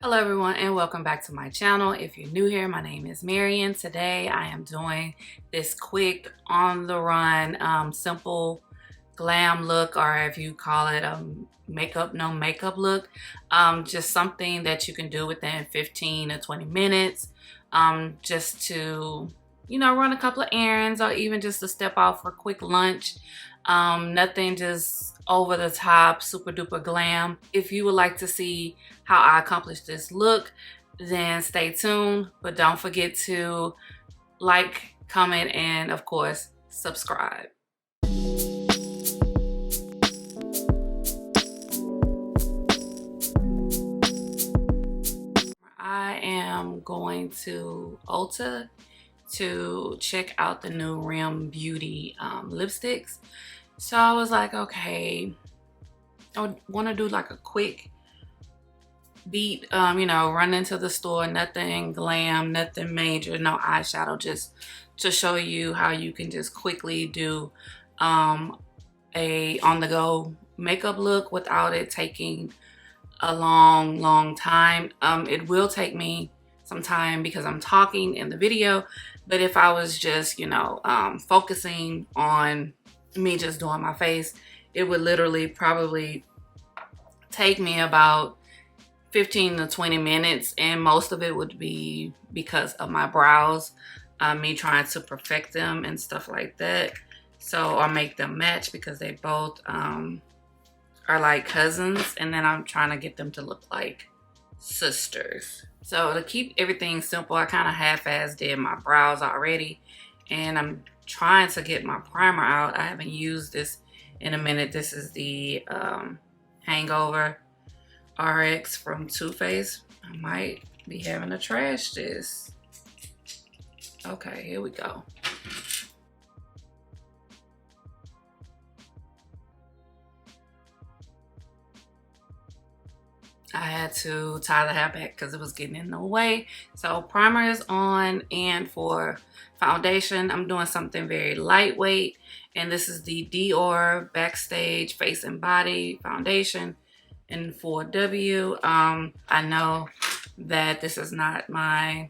Hello everyone and welcome back to my channel. If you're new here, my name is Marian. Today I am doing this quick on the run simple glam look, or if you call it a makeup no makeup look. Just something that you can do within 15 to 20 minutes just to run a couple of errands, or even just to step out for a quick lunch. Nothing just over the top super duper glam. If you would like to see how I accomplish this look, then stay tuned, but don't forget to like, comment, and of course subscribe. I am going to Ulta to check out the new Rim Beauty lipsticks. So I was like, okay, I want to do like a quick beat, run into the store, nothing glam, nothing major, no eyeshadow, just to show you how you can just quickly do a on-the-go makeup look without it taking a long time. It will take me some time because I'm talking in the video, but if I was just focusing on me just doing my face, it would literally probably take me about 15 to 20 minutes, and most of it would be because of my brows, me trying to perfect them and stuff like that, or make them match, because they both are like cousins, and then I'm trying to get them to look like sisters. So to keep everything simple, I kind of half-assed did my brows already, and I'm trying to get my primer out. I haven't used this in a minute. This is the Hangover RX from Too Faced. I might be having to trash this. Okay, here we go. I had to tie the hair back because it was getting in the way. So primer is on, and for foundation, I'm doing something very lightweight, and this is the Dior Backstage Face and Body Foundation in 4W. I know that this is not my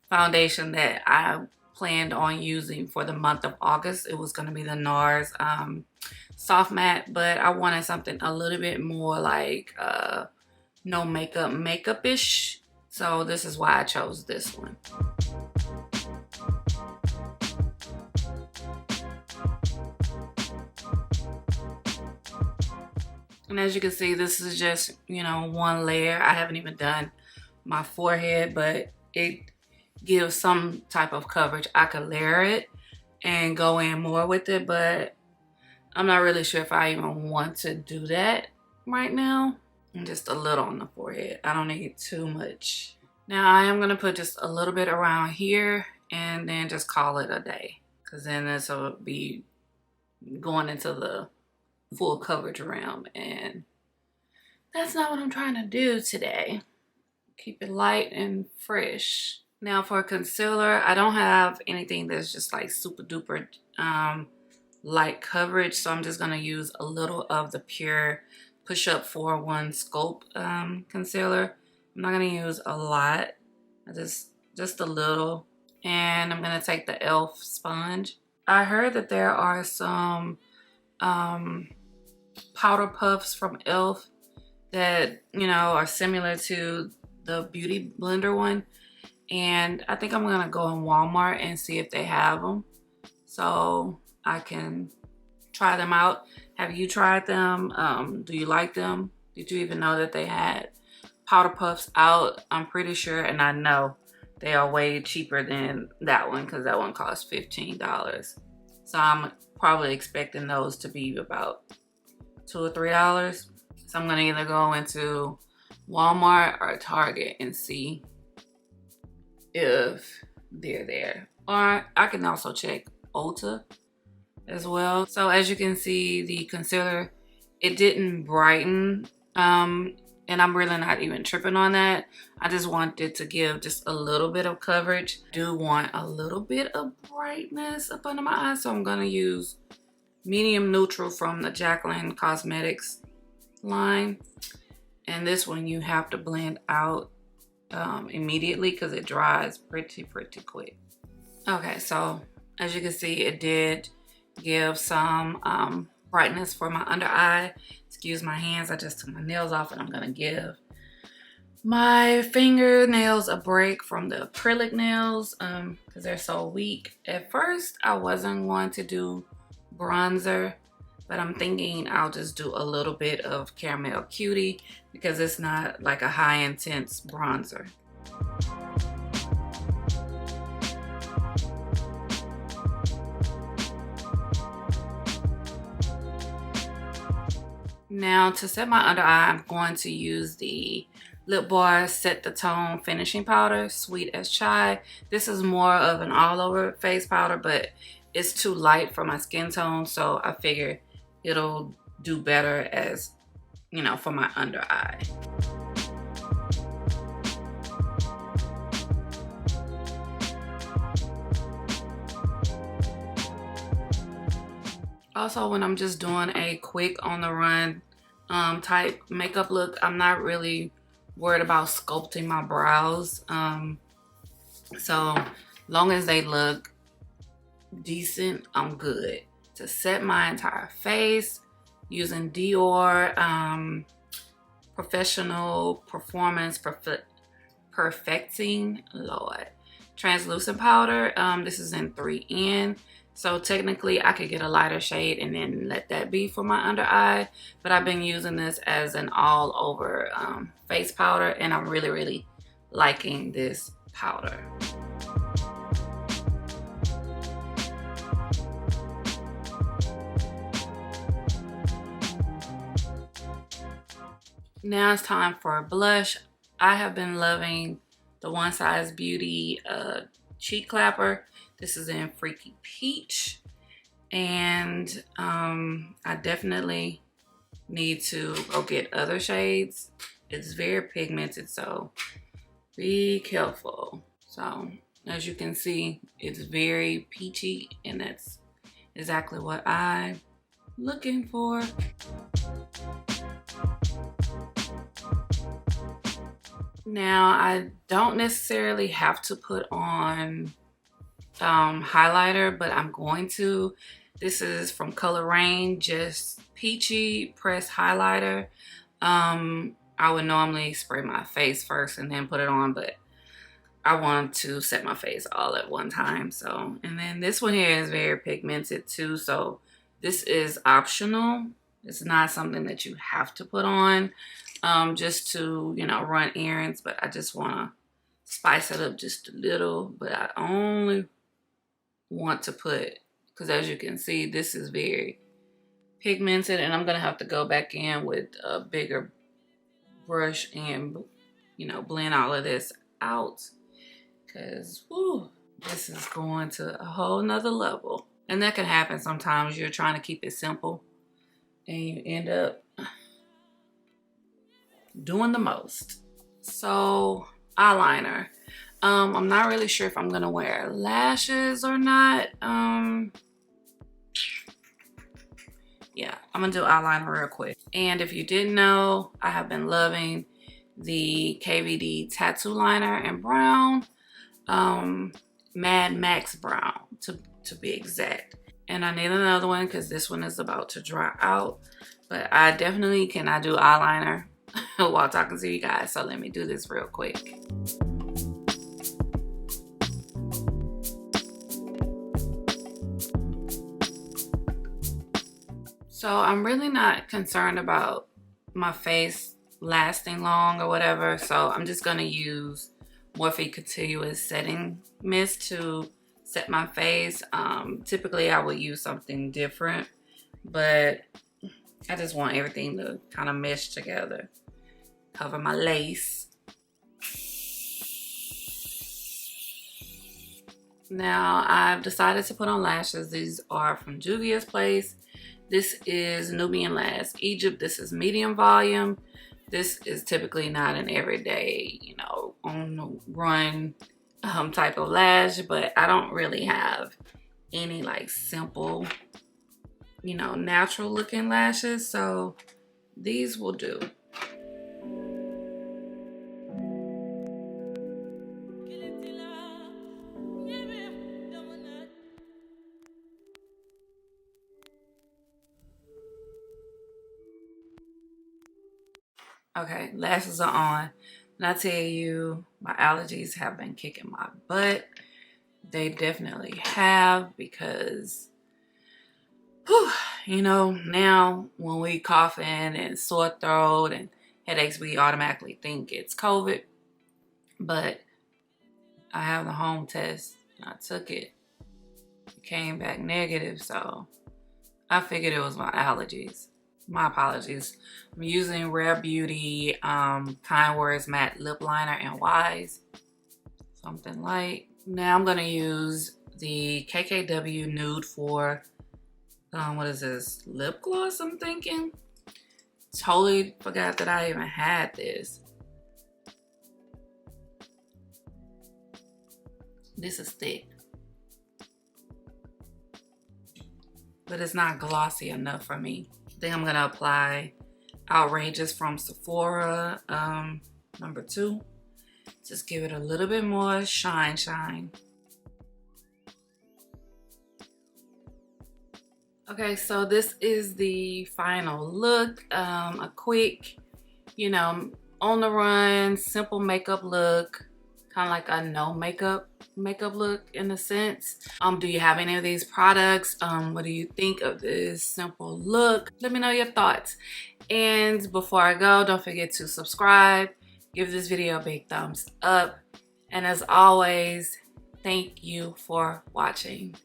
foundation that I planned on using for the month of August. It was going to be the NARS Soft Matte, but I wanted something a little bit more like no makeup-ish. So this is why I chose this one. And as you can see, this is just, one layer. I haven't even done my forehead, but it gives some type of coverage. I could layer it and go in more with it, but I'm not really sure if I even want to do that right now. Just a little on the forehead. I don't need too much. Now I am gonna put just a little bit around here and then just call it a day, because then this will be going into the full coverage realm, and that's not what I'm trying to do today. Keep it light and fresh. Now for concealer, I don't have anything that's just like super duper light coverage, so I'm just gonna use a little of the Pure Push Up 4-1 Scope concealer. I'm not gonna use a lot, just a little. And I'm gonna take the e.l.f. sponge. I heard that there are some powder puffs from e.l.f. that are similar to the Beauty Blender one, and I think I'm gonna go in Walmart and see if they have them so I can try them out. Have you tried them? Do you like them? Did you even know that they had powder puffs out? I'm pretty sure, and I know they are way cheaper than that one, because that one costs $15. So I'm probably expecting those to be about $2 or $3. So I'm gonna either go into Walmart or Target and see if they're there. Or I can also check Ulta as well. So as you can see, the concealer, it didn't brighten, and I'm really not even tripping on that. I just wanted to give just a little bit of coverage. I do want a little bit of brightness up under my eyes, so I'm gonna use medium neutral from the Jaclyn Cosmetics line. And this one you have to blend out immediately because it dries pretty quick. Okay, so as you can see, it did give some brightness for my under eye. Excuse my hands, I just took my nails off, and I'm gonna give my fingernails a break from the acrylic nails because they're so weak. At first, I wasn't going to do bronzer, but I'm thinking I'll just do a little bit of Caramel Cutie because it's not like a high intense bronzer. Now to set my under eye, I'm going to use the Lip Bar Set the Tone Finishing Powder, Sweet as Chai. This is more of an all over face powder, but it's too light for my skin tone, so I figure it'll do better as, you know, for my under eye. Also, when I'm just doing a quick on the run type makeup look, I'm not really worried about sculpting my brows. So long as they look decent, I'm good. To set my entire face using Dior Professional Performance Perfecting Lord translucent powder. This is in 3N. So technically I could get a lighter shade and then let that be for my under eye, but I've been using this as an all over face powder, and I'm really liking this powder. Now it's time for a blush. I have been loving the One Size Beauty cheek clapper. This is in Freaky Peach, and I definitely need to go get other shades. It's very pigmented, so be careful. So as you can see, it's very peachy, and that's exactly what I'm looking for. Now I don't necessarily have to put on highlighter, but I'm going to. This is from Color Rain, just peachy pressed highlighter. I would normally spray my face first and then put it on, but I want to set my face all at one time. So, and then this one here is very pigmented too, so this is optional. It's not something that you have to put on just to, you know, run errands, but I just want to spice it up just a little. But I only want to put, because as you can see, this is very pigmented, and I'm gonna have to go back in with a bigger brush and, you know, blend all of this out, because this is going to a whole nother level. And that can happen sometimes. You're trying to keep it simple and you end up doing the most. So eyeliner. I'm not really sure if I'm gonna wear lashes or not. Yeah, I'm gonna do eyeliner real quick. And if you didn't know, I have been loving the KVD Tattoo Liner in brown, Mad Max brown to be exact. And I need another one because this one is about to dry out. But I definitely cannot do eyeliner while talking to you guys, so let me do this real quick. So I'm really not concerned about my face lasting long or whatever, so I'm just gonna use Morphe Continuous Setting Mist to set my face. Typically I would use something different, but I just want everything to kind of mesh together. Cover my lace. Now I've decided to put on lashes. These are from Juvia's Place. This is Nubian Lash Egypt. This is medium volume. This is typically not an everyday, you know, on the run type of lash, but I don't really have any like simple, you know, natural looking lashes, so these will do. Okay, lashes are on. And I tell you, my allergies have been kicking my butt. They definitely have, because whew, you know, now when we coughing and sore throat and headaches, we automatically think it's COVID. But I have the home test. I took it. It came back negative, so I figured it was my allergies. My apologies. I'm using Rare Beauty Kind Words Matte Lip Liner in Wise. Something light. Now I'm going to use the KKW Nude for, what is this? Lip gloss, I'm thinking. Totally forgot that I even had this. This is thick, but it's not glossy enough for me. Then I'm gonna apply Outrageous from Sephora, number 2. Just give it a little bit more shine. Okay, so this is the final look. A quick, you know, on the run, simple makeup look. Kind of like a no makeup look in a sense. Do you have any of these products? What do you think of this simple look? Let me know your thoughts. And before I go, don't forget to subscribe, give this video a big thumbs up, and as always, thank you for watching.